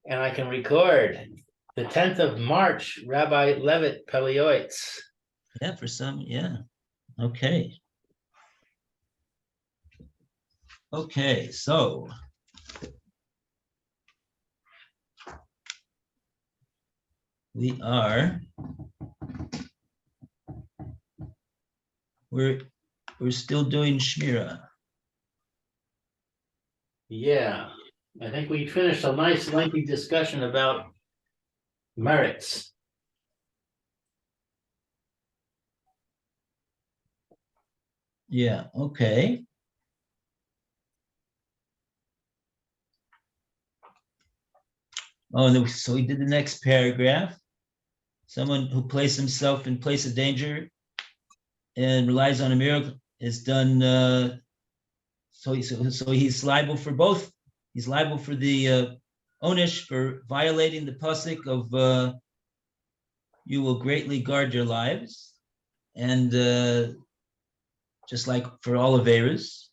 And I can record the 10th of March, Rabbi Levitt, Pele Yoetz. Yeah, for some, yeah. Okay. Okay, so we are we're still doing Shmira. Yeah, I think we finished a nice lengthy discussion about merits. Yeah, okay. Oh, so we did the next paragraph. Someone who placed himself in place of danger and relies on a miracle is done. So he's liable for both. He's liable for the onish for violating the pasuk of you will greatly guard your lives, and just like for all averas,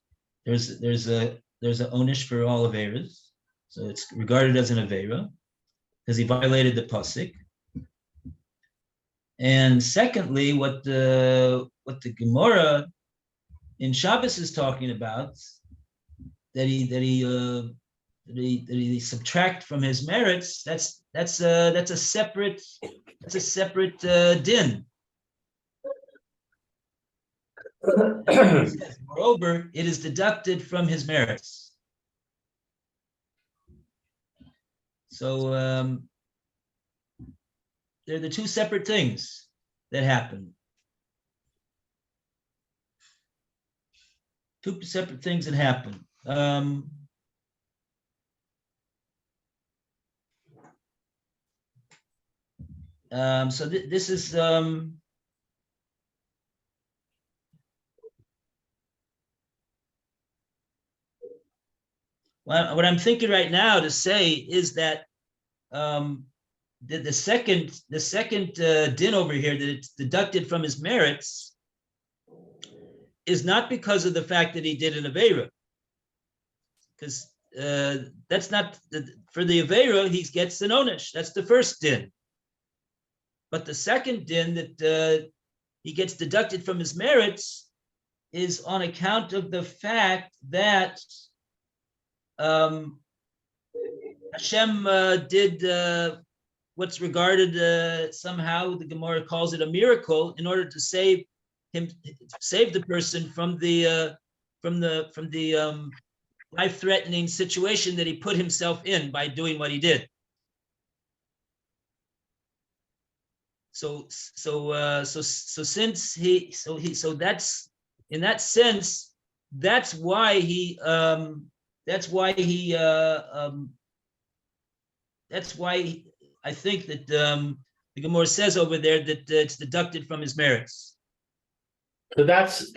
there's a onish for all averas, so it's regarded as an avera because he violated the pasuk. And secondly, what the Gemara in Shabbos is talking about, that he subtract from his merits, that's a separate din. Says, moreover, it is deducted from his merits. So they're the two separate things that happen. Two separate things that happen. So this is what I'm thinking right now to say is that the second din over here, that it's deducted from his merits, is not because of the fact that he did an avera, because that's not for the avera. He gets an onish. That's the first din. But the second din that he gets deducted from his merits is on account of the fact that Hashem did what's regarded somehow, the Gemara calls it a miracle, in order to save the person from the life-threatening situation that he put himself in by doing what he did. So since that's, in that sense, that's why I think that the Gemara says over there that it's deducted from his merits. So that's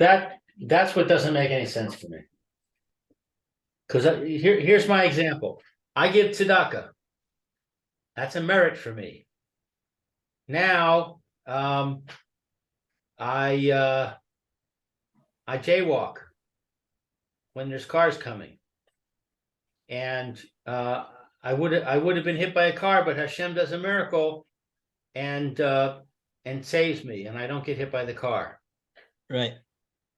what doesn't make any sense to me. Because here's my example. I give tzedakah. That's a merit for me. Now, I jaywalk when there's cars coming, and I would have been hit by a car, but Hashem does a miracle, and saves me, and I don't get hit by the car. Right.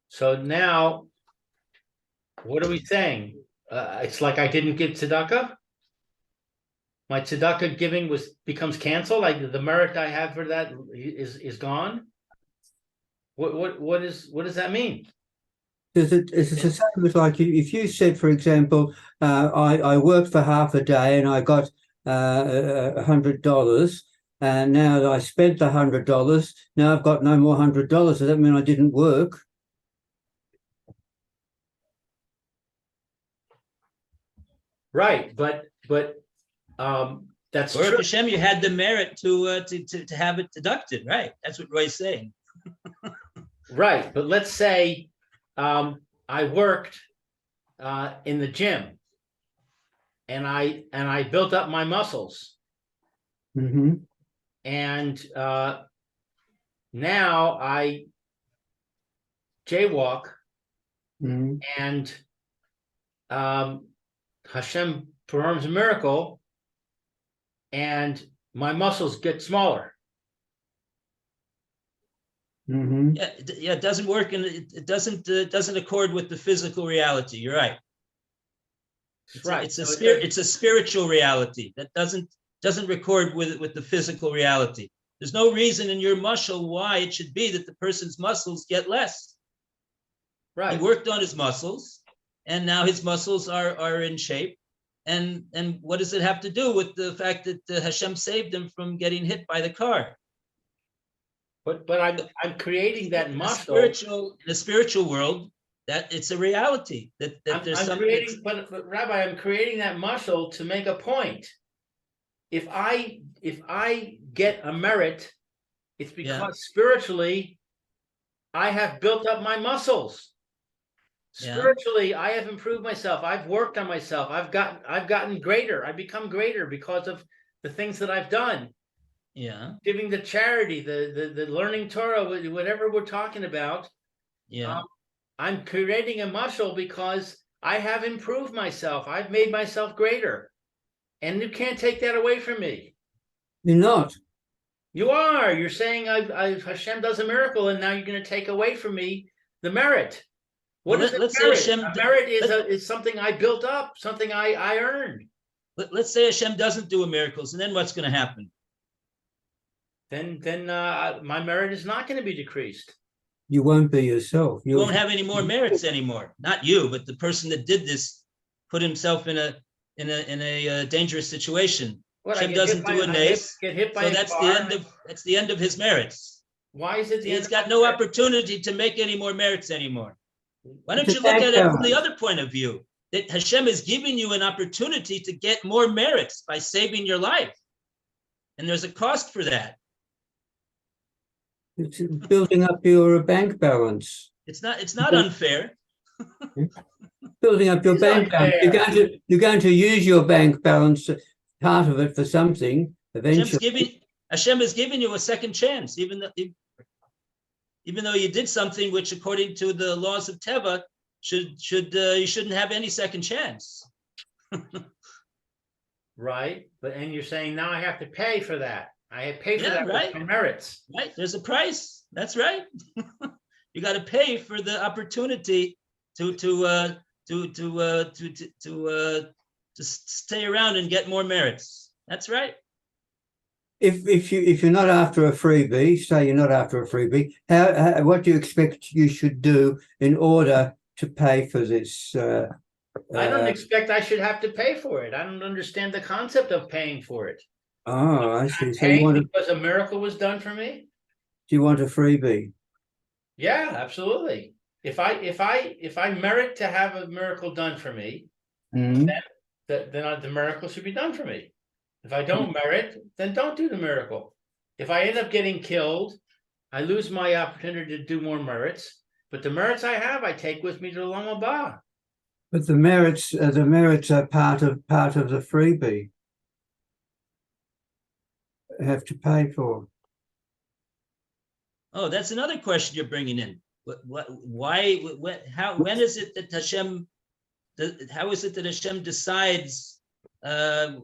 So now, what are we saying? It's like I didn't give tzedakah. My tzedakah giving becomes canceled. Like the merit I have for that is gone. What does that mean? It's the same as like if you said, for example, I worked for half a day and I got $100, and now that I spent the $100, now I've got no more $100. Does that mean I didn't work? Right, but that's Baruch true. Hashem, you had the merit to have it deducted, right? That's what Roy's saying. Right, but let's say I worked in the gym, and I built up my muscles, Mm-hmm. and now I jaywalk, Mm-hmm. and Hashem performs a miracle, and my muscles get smaller. Mhm. Yeah, it doesn't work, and it doesn't accord with the physical reality. You're right. Right. It's a So it spirit. doesn't- It's a spiritual reality that doesn't record with the physical reality. There's no reason in your muscle why it should be that the person's muscles get less. He Right. worked on his muscles, and now his muscles are in shape. And what does it have to do with the fact that Hashem saved him from getting hit by the car? But I'm creating that In muscle. a spiritual world, that it's a reality that there's I'm something. creating, but Rabbi, I'm creating that muscle to make a point. If I get a merit, it's because spiritually I have built up my muscles. Yeah. Spiritually, I have improved myself. I've worked on myself. I've gotten greater. I've become greater because of the things that I've done. Yeah. Giving the charity, the learning Torah, whatever we're talking about. Yeah. I'm creating a muscle because I have improved myself. I've made myself greater. And you can't take that away from me. You're not. You are. You're saying Hashem does a miracle, and now you're going to take away from me the merit. What Well, is a let's say merit? Hashem. A merit is something I built up, something I earned. Let's say Hashem doesn't do miracles, and then what's going to happen? Then my merit is not going to be decreased. You won't be yourself. You won't have any more merits anymore. Not you, but the person that did this put himself in a dangerous situation. What, Hashem doesn't do a nace, get hit by so a that's car. the end of his merits. Why is it the end? He's got no opportunity to make any more merits anymore. Why don't It's a you look at it from background. the other point of view? That Hashem is giving you an opportunity to get more merits by saving your life. And there's a cost for that. It's building up your bank balance. It's not unfair. Building up your It's bank balance. unfair. You're going to use your bank balance, part of it, for something eventually. Hashem is giving you a second chance, even though you did something which, according to the laws of Teva, you shouldn't have any second chance. Right, and you're saying now I have to pay for that. I pay for that right. with my merits. Right, there's a price. That's right. You got to pay for the opportunity to stay around and get more merits. That's right. If you're not after a freebie, say you're not after a freebie, how what do you expect you should do in order to pay for this? I don't expect I should have to pay for it. I don't understand the concept of paying for it. Oh, I see. So Paying because a miracle was done for me? do you want a freebie? Yeah, absolutely. If I merit to have a miracle done for me, Mhm. then the miracle should be done for me. If I don't merit, then don't do the miracle. If I end up getting killed, I lose my opportunity to do more merits. But the merits I have, I take with me to the Olam Haba. But the merits are part of the freebie. Have to pay for. Oh, that's another question you're bringing in. Why? When is it that Hashem? How is it that Hashem decides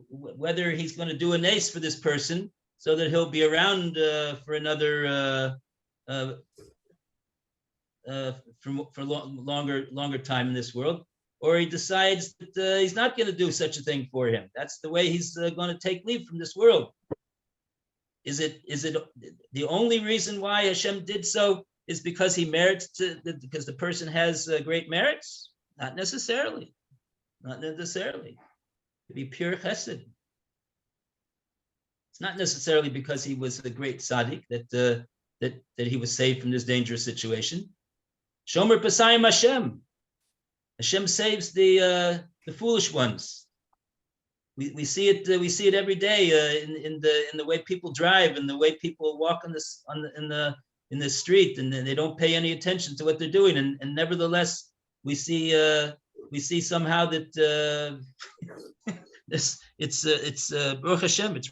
whether He's going to do a nace for this person so that he'll be around for another for longer time in this world, or He decides that He's not going to do such a thing for him? That's the way He's going to take leave from this world. Is it the only reason why Hashem did so is because He merits because the person has great merits? Not necessarily. Not necessarily. To be pure chesed. It's not necessarily because he was a great tzaddik that he was saved from this dangerous situation. Shomer Pasayim Hashem. Hashem saves the foolish ones. We see it every day in the way people drive and the way people walk in the street, and they don't pay any attention to what they're doing, and nevertheless we see somehow that it's Baruch Hashem, it's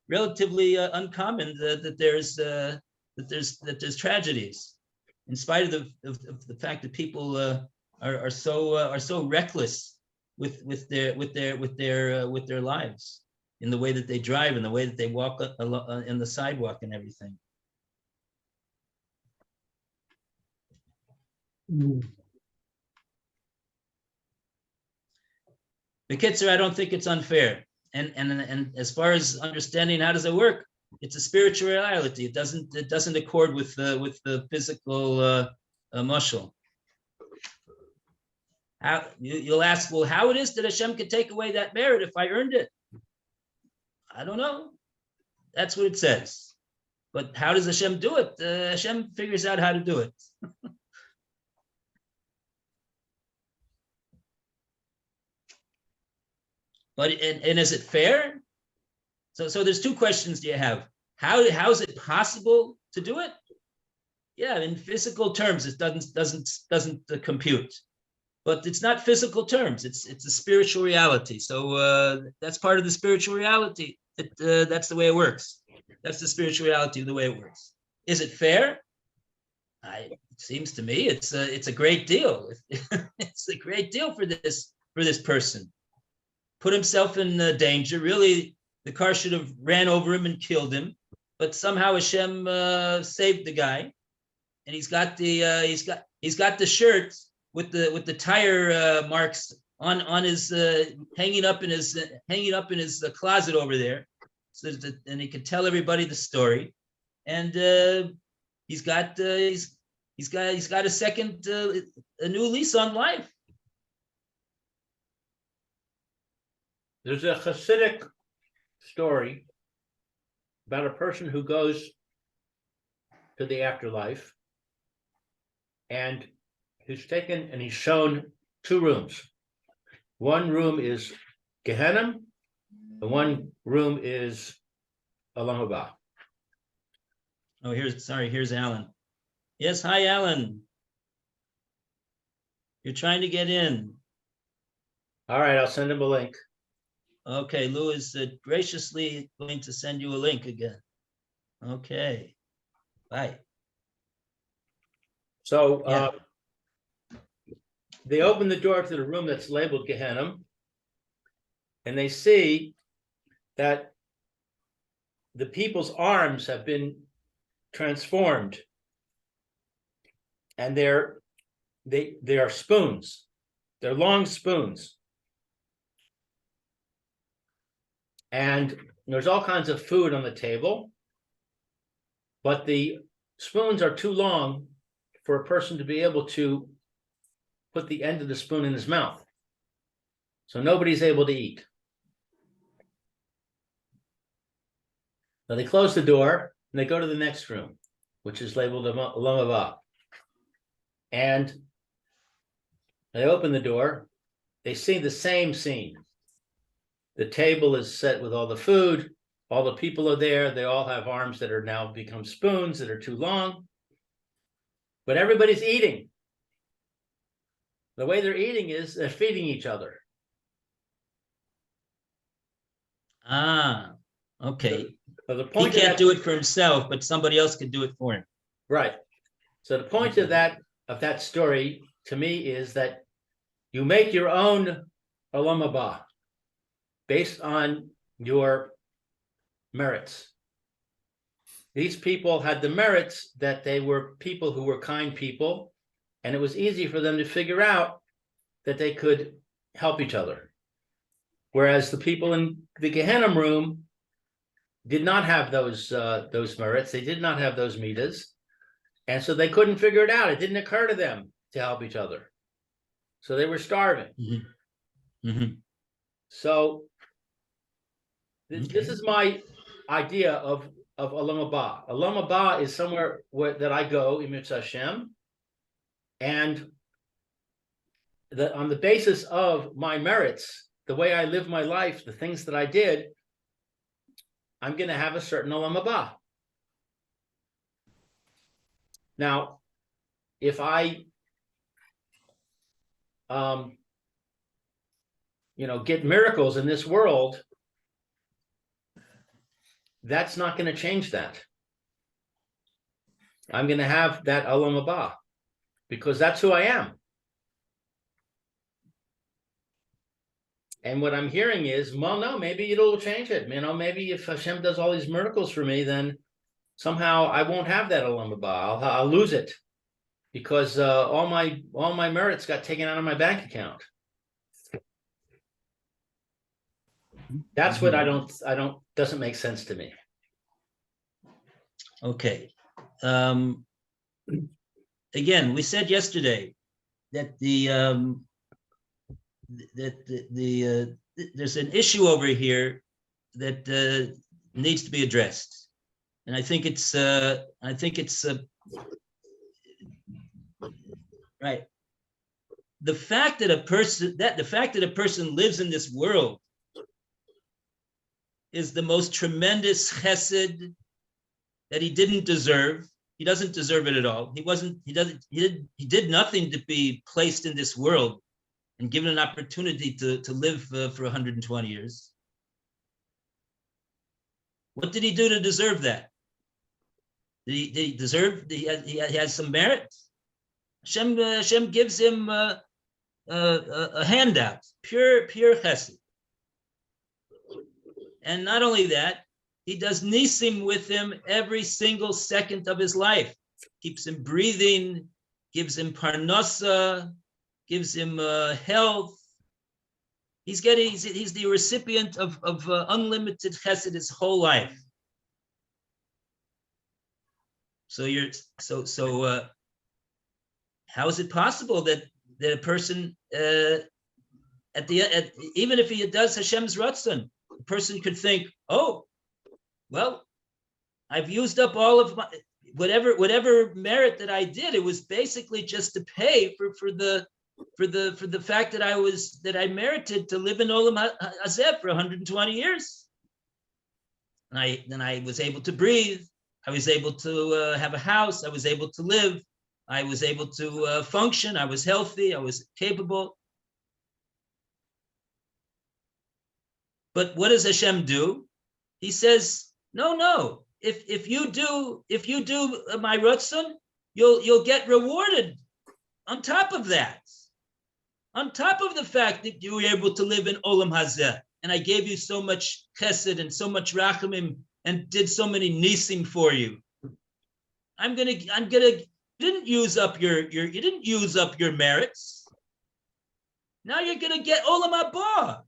relatively uncommon that there's tragedies, in spite of the fact that people are so reckless with their lives. in the way that they drive, in the way that they walk in the sidewalk and everything. Bekitzer, I don't think it's unfair. And as far as understanding how does it work, it's a spiritual reality. It doesn't accord with the physical muscle. How you'll ask, well, how it is that Hashem could take away that merit if I earned it? I don't know. That's what it says. But how does Hashem do it? Hashem figures out how to do it. But and is it fair? So there's two questions you have. How is it possible to do it? Yeah, in physical terms, it doesn't compute. But it's not physical terms. It's a spiritual reality. So that's part of the spiritual reality. That's the way it works. That's the spiritual reality of the way it works. Is it fair? It seems to me it's a great deal. It's a great deal for this person. Put himself in danger. Really, the car should have ran over him and killed him, but somehow Hashem saved the guy, and he's got the shirt with the tire marks on his hanging up in his closet over there, so that, and he can tell everybody the story, and he's got a second a new lease on life. There's a Hasidic story about a person who goes to the afterlife and he's taken and he's shown two rooms. One room is Gehenna, and one room is Olam Haba. Oh, here's Alan. Yes, hi, Alan. You're trying to get in. All right, I'll send him a link. Okay, Lou is graciously going to send you a link again. Okay, bye. So they open the door to the room that's labeled Gehenna, and they see that the people's arms have been transformed, and they are spoons. They're long spoons. And there's all kinds of food on the table, but the spoons are too long for a person to be able to put the end of the spoon in his mouth. So nobody's able to eat. Now they close the door and they go to the next room, which is labeled Olam Haba. And they open the door, they see the same scene. The table is set with all the food. All the people are there. They all have arms that are now become spoons that are too long. But everybody's eating. The way they're eating is they're feeding each other. Ah, okay. So the He point can't do it for himself, but somebody else could do it for him. Right. So the point of that story to me is that you make your own Olam Haba based on your merits. These people had the merits that they were people who were kind people, and it was easy for them to figure out that they could help each other. Whereas the people in the Gehenna room did not have those merits. They did not have those midas, and so they couldn't figure it out. It didn't occur to them to help each other. So they were starving. Mm-hmm. Mm-hmm. So this is my idea of Olam Haba. Olam Haba is somewhere that I go in Mitzvah Hashem, and on the basis of my merits, the way I live my life, the things that I did, I'm going to have a certain Olam Haba. Now, if I get miracles in this world, that's not going to change that. I'm going to have that Olam Haba because that's who I am. And what I'm hearing is, well, no, maybe it'll change it. Maybe if Hashem does all these miracles for me, then somehow I won't have that Olam Haba. I'll lose it because all my merits got taken out of my bank account. That's what doesn't make sense to me. Okay. Again, we said yesterday that there's an issue over here that needs to be addressed, and I think it's right. The fact that a person lives in this world is the most tremendous chesed that he didn't deserve. He doesn't deserve it at all. He did nothing to be placed in this world and given an opportunity to live for 120 years. What did he do to deserve that? Did he deserve? He has some merit. Hashem gives him a handout, pure chesed. And not only that, he does nisim with him every single second of his life. Keeps him breathing, gives him parnasa, gives him health. He's the recipient of unlimited chesed his whole life. So how is it possible that a person even if he does Hashem's ratzon, a person could think, oh, well, I've used up all of my whatever merit that I did. It was basically just to pay for the fact that I merited to live in Olam Hazeh for 120 years. And then I was able to breathe. I was able to have a house. I was able to live. I was able to function. I was healthy. I was capable. But what does Hashem do? He says, no. If you do my ratzon, you'll get rewarded on top of that. On top of the fact that you were able to live in Olam Hazeh, and I gave you so much chesed and so much rachamim and did so many nisim for you. You didn't use up your merits. Now you're gonna get Olam Haba.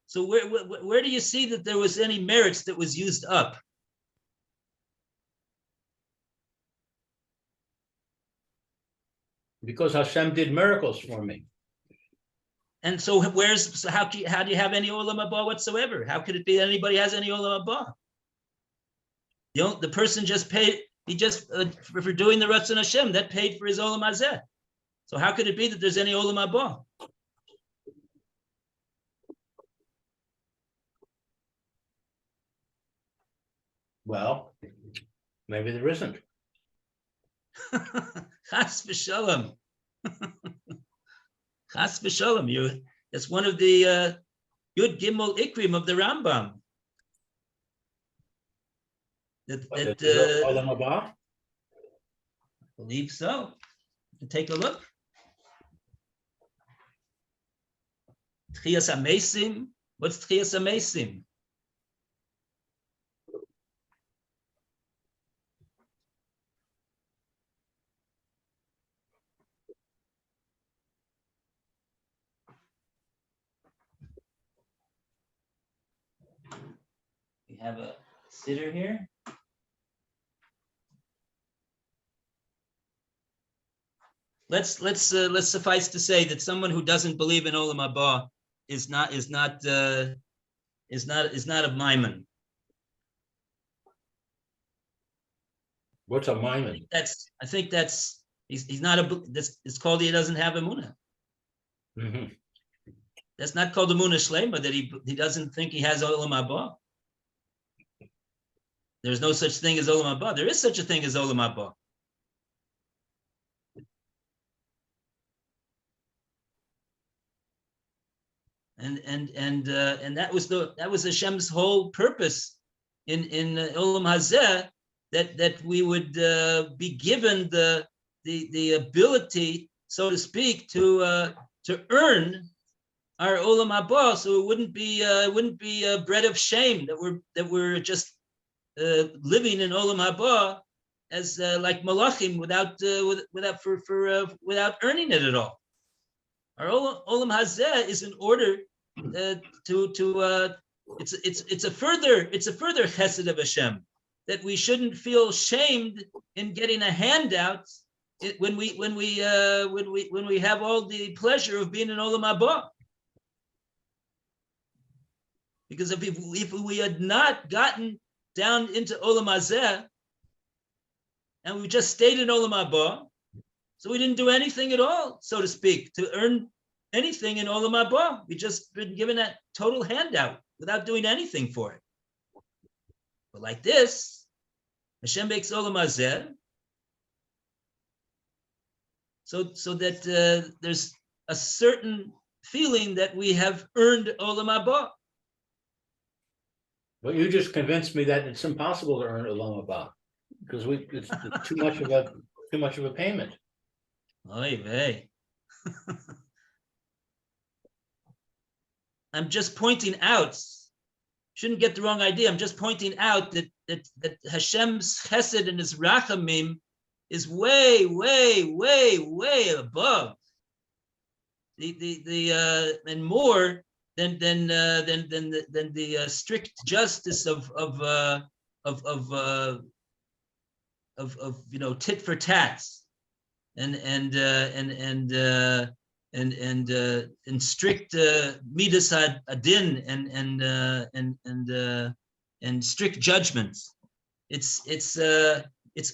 So where do you see that there was any merits that was used up? Because Hashem did miracles for me. And so how do you have any Olam Haba whatsoever? How could it be that anybody has any Olam Haba? The person just paid, for doing the Ratzon Hashem, that paid for his Olam Hazeh. So how could it be that there's any Olam Haba? Well, maybe there isn't. Chas v'shalom. Chas v'shalom. It's one of the Yud Gimel Ikrim of the Rambam. Olam Haba? I believe so. Take a look. Tchias HaMesim. What's Tchias HaMesim? We have a sitter here. Let's suffice to say that someone who doesn't believe in Olam Haba is not a Maimon. What's a Maimon? I think that's he's not it's called he doesn't have emunah. Mm-hmm. That's not called emunah shlema, that he doesn't think he has Olam Haba. There's no such thing as Olam Haba. There is such a thing as Olam Haba. And that was Hashem's whole purpose in Olam Hazeh, that we would be given the ability, so to speak, to to earn our olam haba, so it wouldn't be bread of shame that we're just living in olam haba as like malachim without earning it at all. Our olam hazeh is in order it's a further chesed of Hashem, that we shouldn't feel shamed in getting a handout when we have all the pleasure of being in olam haba. Because if we had not gotten down into olam hazeh and we just stayed in olam haba, so we didn't do anything at all, so to speak, to earn anything in olam haba. We just been given that total handout without doing anything for it. But like this, Hashem makes olam hazeh, so that there's a certain feeling that we have earned olam haba. Well, you just convinced me that it's impossible to earn olam haba because it's too much of a payment. Oy vey. I'm just pointing out, shouldn't get the wrong idea. I'm just pointing out that Hashem's chesed and his rachamim is way above the and more than the strict justice of tit for tat and strict midas adin and strict judgments. It's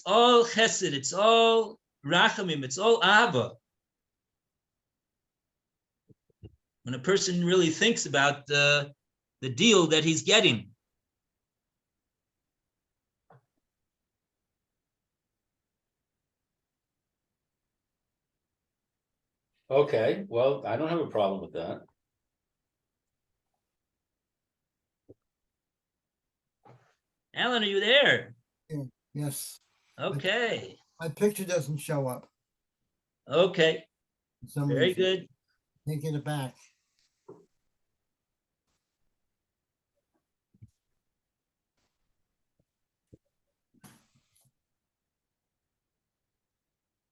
all chesed, it's all rachamim, it's all ava. When a person really thinks about the deal that he's getting. Okay, well, I don't have a problem with that. Alan, are you there? Yes, Okay. my picture doesn't show up. Okay. For some Very reason. good. Can't get it back.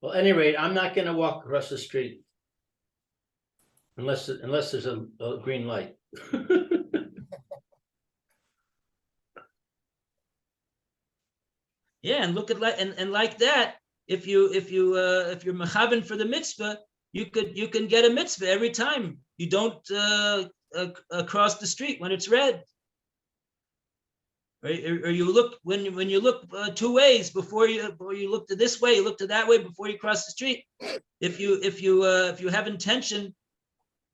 Well, at any rate, I'm not gonna walk across the street. Unless there's a green light. Yeah, and look at and like that, if you're mechaven for the mitzvah, you can get a mitzvah every time you don't cross the street when it's red. Or you look when you look two ways before you look to this way, you look to that way before you cross the street. If you have intention,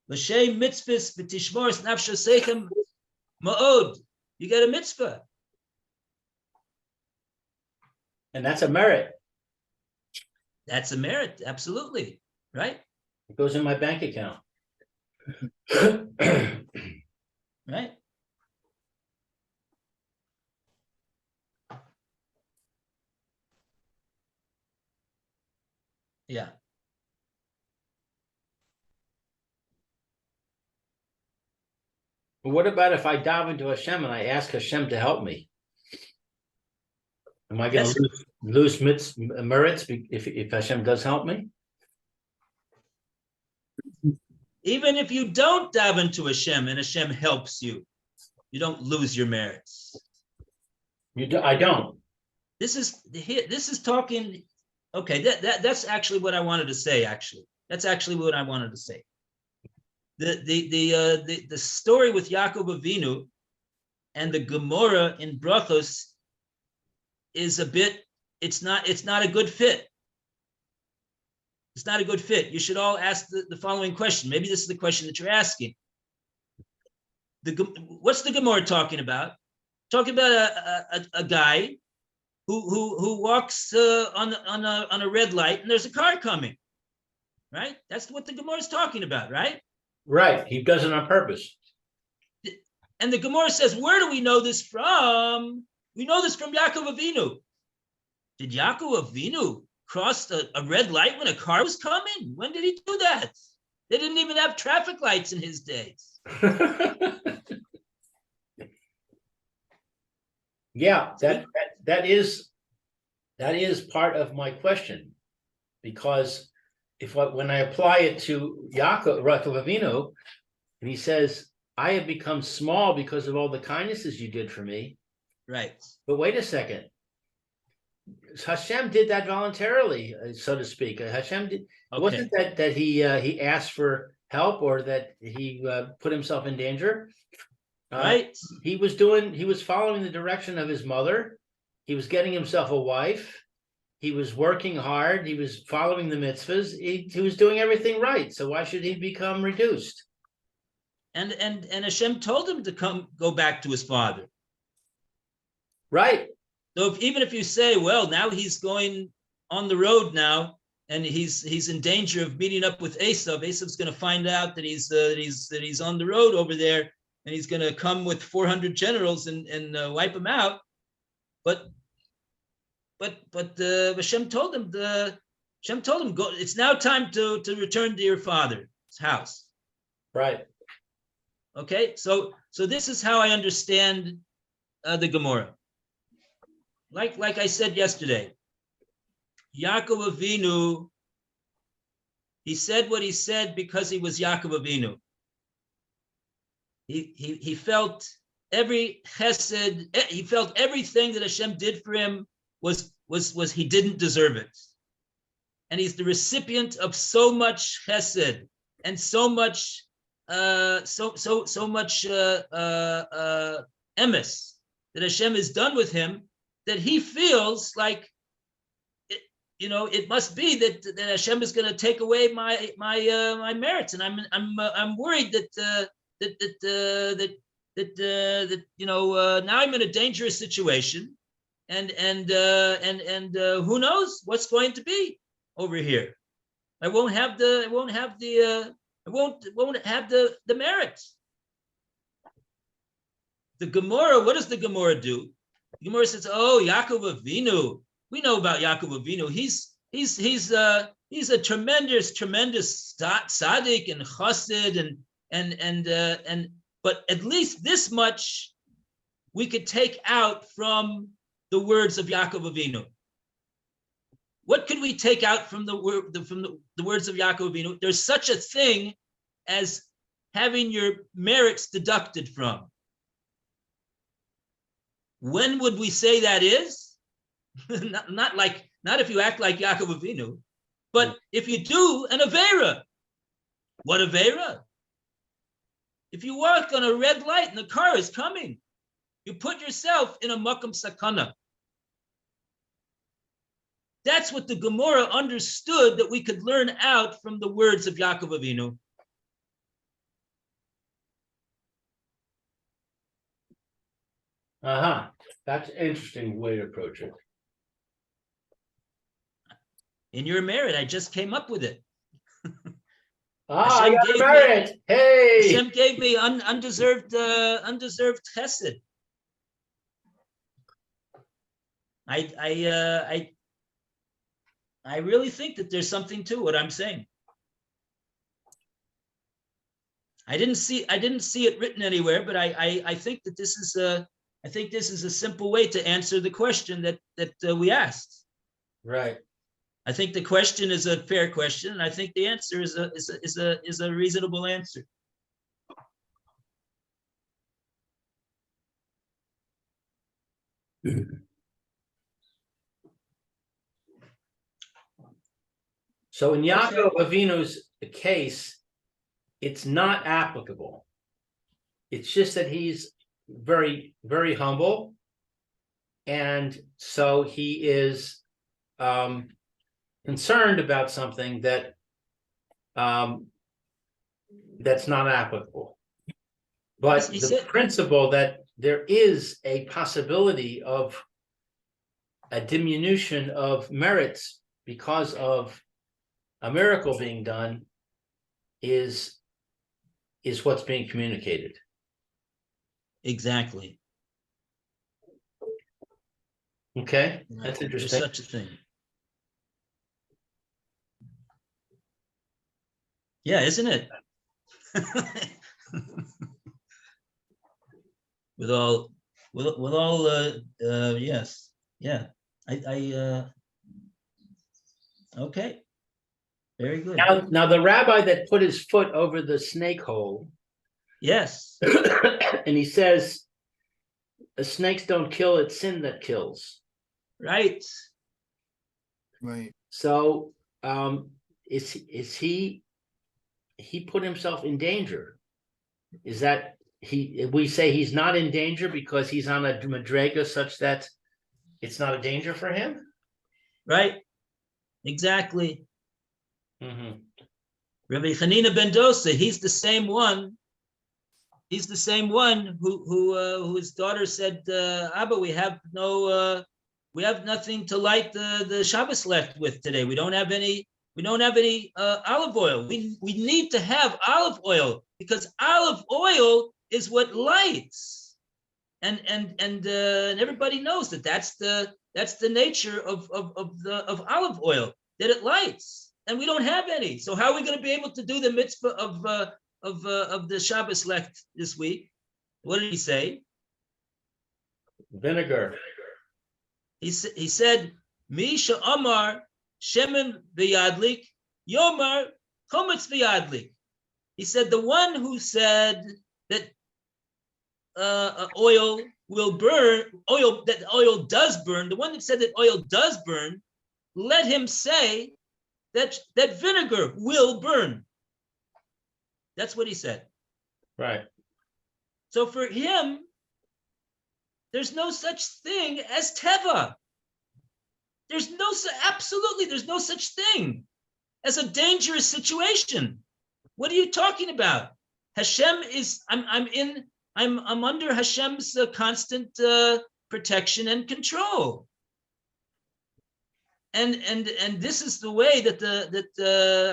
l'shem mitzvahs v'tishmor nafsha seichem ma'od, you get a mitzvah. And that's a merit. That's a merit, absolutely, right? It goes in my bank account. Right. Yeah. But what about if I dive into Hashem and I ask Hashem to help me? Am I going Yes. to lose merits if Hashem does help me? Even if you don't dive into Hashem and Hashem helps you, you don't lose your merits. I don't. This is talking. Okay, that's actually what I wanted to say. Actually, that's actually what I wanted to say. The story with Yaakov Avinu and the Gemara in Brachos is a bit. It's not a good fit. It's not a good fit. You should all ask the following question. Maybe this is the question that you're asking. What's the Gemara talking about? Talking about a guy who walks on a red light and there's a car coming, right? That's what the Gemara is talking about, right? Right. He does it on purpose. And the Gemara says, where do we know this from? We know this from Yaakov Avinu. Did Yaakov Avinu cross a red light when a car was coming? When did he do that? They didn't even have traffic lights in his days. Yeah, that is part of my question, because when I apply it to Yaakov Avinu, and he says, "I have become small because of all the kindnesses you did for me." Right. But wait a second, Hashem did that voluntarily, so to speak. Hashem did. It wasn't that he asked for help or that he put himself in danger. Right. He was following the direction of his mother. He was getting himself a wife. He was working hard. He was following the mitzvahs. He was doing everything right. So why should he become reduced? And Hashem told him to go back to his father. Right. So even if you say, well, now he's going on the road now, and he's in danger of meeting up with Esav. Esav's going to find out that he's on the road over there, and he's going to come with 400 generals and wipe him out. But Hashem told him go. It's now time to return to your father's house. Right. Okay. So this is how I understand the Gemara. Like I said yesterday, Yaakov Avinu, he said what he said because he was Yaakov Avinu. He felt every chesed, he felt everything that Hashem did for him was he didn't deserve it. And he's the recipient of so much chesed and so much emes that Hashem has done with him, that he feels like, it must be that Hashem is going to take away my merits, and I'm worried that now I'm in a dangerous situation, and who knows what's going to be over here. I won't have the merits. The Gemara, what does the Gemara do? The Gemara says, "Oh, Yaakov Avinu. We know about Yaakov Avinu. He's a tremendous tzaddik and chassid and but at least this much we could take out from the words of Yaakov Avinu. What could we take out from the words of Yaakov Avinu? There's such a thing as having your merits deducted from. When would we say that is? not if you act like Yaakov Avinu, but if you do an Aveira. What Aveira? If you walk on a red light and the car is coming, you put yourself in a makam sakana. That's what the Gemara understood that we could learn out from the words of Yaakov Avinu. That's an interesting way to approach it. In your merit, I just came up with it. I got merit. Hey, Hashem gave me undeserved chesed. I really think that there's something to what I'm saying. I didn't see it written anywhere, but I think that this is a simple way to answer the question that we asked. Right. I think the question is a fair question, and I think the answer is a reasonable answer. So in Yaakov Avinu's case, it's not applicable. It's just that he's very, very humble, and so he is concerned about something that that's not applicable. But the principle that there is a possibility of a diminution of merits because of a miracle being done is what's being communicated. Exactly. Okay, that's interesting. There's such a thing. Yeah, isn't it? with all yes. Yeah. Okay. Very good. Now the rabbi that put his foot over the snake hole, Yes. and he says, snakes don't kill, it's sin that kills. Right. Right. So is he put himself in danger? Is that we say he's not in danger because he's on a madrega such that it's not a danger for him? Right. Exactly. Mm-hmm. Rabbi Hanina ben Dosa, he's the same one. He's the same one who his daughter said, Abba, we have nothing to light the Shabbos left with today. We don't have any olive oil. We need to have olive oil because olive oil is what lights. And everybody knows that's the nature of olive oil, that it lights. And we don't have any. So how are we going to be able to do the mitzvah of the Shabbos left this week? What did he say? Vinegar. He said, Misha Amar Shemen v'yadlik, Yomar Chometz v'yadlik. He said, the one who said that oil will burn, that oil does burn, the one that said that oil does burn, let him say that vinegar will burn. That's what he said. Right. So for him, there's no such thing as teva. There's no such thing as a dangerous situation. What are you talking about? Hashem is, I'm under Hashem's constant protection and control. And this is the way that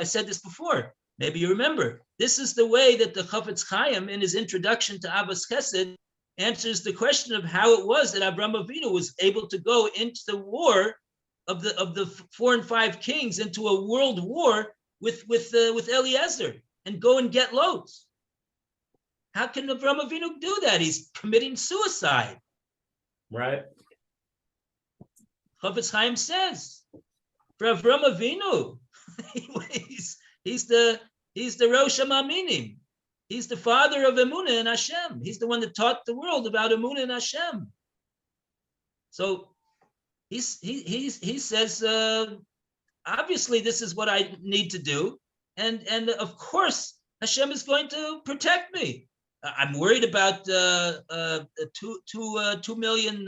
I said this before. Maybe you remember. This is the way that the Chafetz Chaim, in his introduction to Abbas Chesed, answers the question of how it was that Avraham Avinu was able to go into the war of the 4 and 5 kings, into a world war with Eliezer, and go and get loads. How can Avraham Avinu do that? He's committing suicide. Right. Chafetz Chaim says, for Avraham Avinu, he's the Rosh HaMa'aminim. He's the father of Emunah and Hashem. He's the one that taught the world about Emunah and Hashem. So he says, obviously this is what I need to do, and of course Hashem is going to protect me. I'm worried about 2 million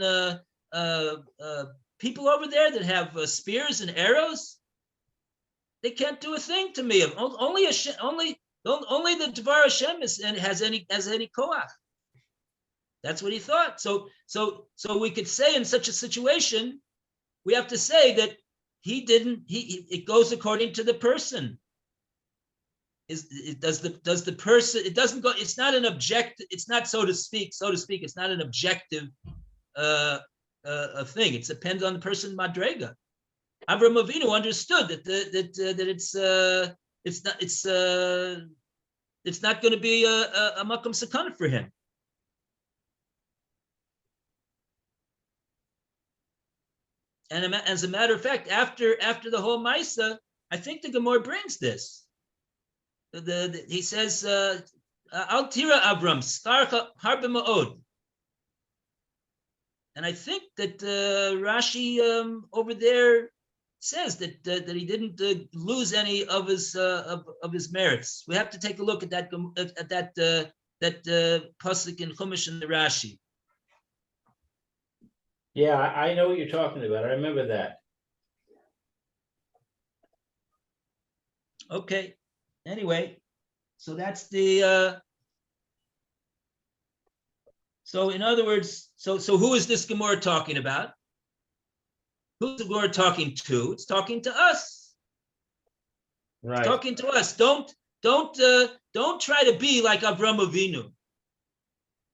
people over there that have spears and arrows. They can't do a thing to me. Only the Dvar Hashem has any koach. That's what he thought. So we could say in such a situation, we have to say that it goes according to the person. Does the person, it doesn't go, it's not an objective, it's not so to speak, it's not an objective a thing. It depends on the person madrega. Avraham Avinu understood that it's not going to be a makom sakana for him. And as a matter of fact, after the whole Maisa, I think the Gemara brings this. He says, Al tira Avram, starcha harbe ma'od. And I think that Rashi over there says that he didn't lose any of his merits. We have to take a look at that pasuk in Chumash and the Rashi. Yeah, I know what you're talking about. I remember that. Okay. Anyway, so that's the. So in other words, so who is this Gemara talking about? Who's the Gemara talking to? It's talking to us. Right. It's talking to us. Don't try to be like Avraham Avinu.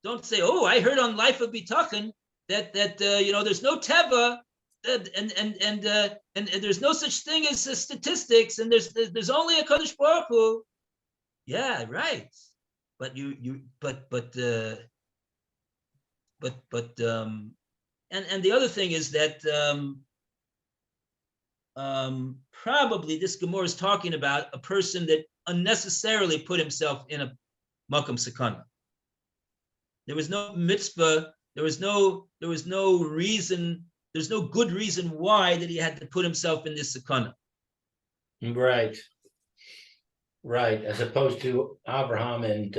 Don't say, oh, I heard on Life of Bitachon that there's no teva, and there's no such thing as statistics, and there's only a Kadosh Baruch Hu. Yeah, right. But and the other thing is that probably this Gemara is talking about a person that unnecessarily put himself in a makom sakana. There was no mitzvah. There was no reason. There's no good reason why that he had to put himself in this sakana. Right. Right, as opposed to Abraham and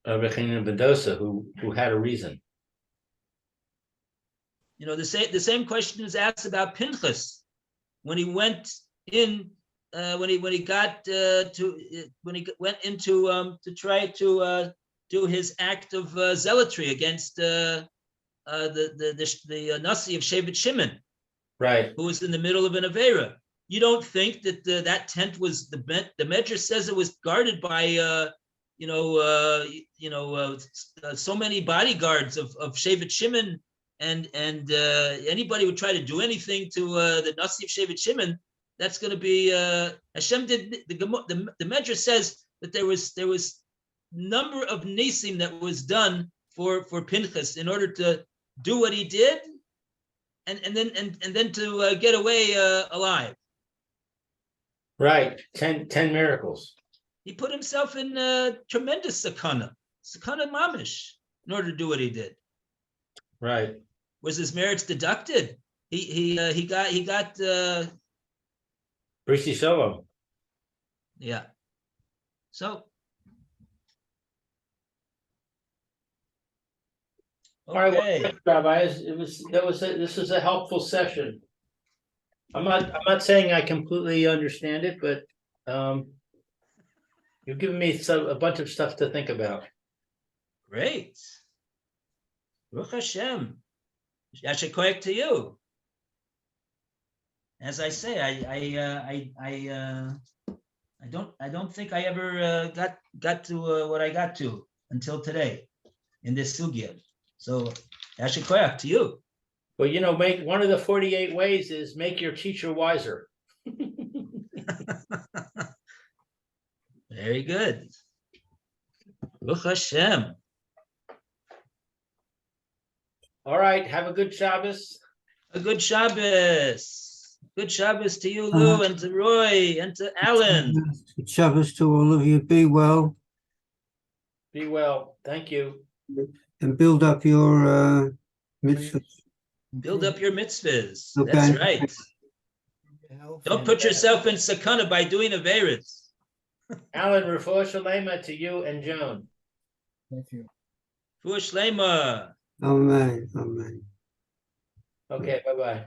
Rechina Bedosa, who had a reason. You know, the same question is asked about Pinchas when he went in, when he went into to try to do his act of zealotry against the Nasi of Shevet Shimon, Right. who was in the middle of an Avera. You don't think that that tent was the Medrash says it was guarded by so many bodyguards of Shevet Shimon, and anybody would try to do anything to the Nasi of Shevet Shimon, that's going to be Hashem did the Medrash says that there was number of nisim that was done for Pinchas in order to do what he did, and then to get away alive. Right. 10 miracles. He put himself in tremendous sakana mamish, in order to do what he did. Right. Was his merits deducted? He got Brisi Shalom. yeah. So All right, well, okay. thanks, Rabbi. This was a helpful session. I'm not saying I completely understand it, but you've given me a bunch of stuff to think about. Great. Baruch Hashem. Yashakoyek to you. As I say, I don't think I ever got to what I got to until today in this sugya. So Yashakoyek to you. Well, make one of the 48 ways is make your teacher wiser. Very good. Baruch Hashem. All right, have a good Shabbos. A good Shabbos. Good Shabbos to you, Lou, and to Roy, and to Alan. Good Shabbos to all of you. Be well Be well. Thank you. and build up your mitzvahs. Build up your mitzvahs. Okay. That's right. Health Don't and- put yourself in sakana by doing averis. Alan, refuah shalema to you and Joan. Thank you. Fu shlema. Amen. Amen. Okay, bye-bye.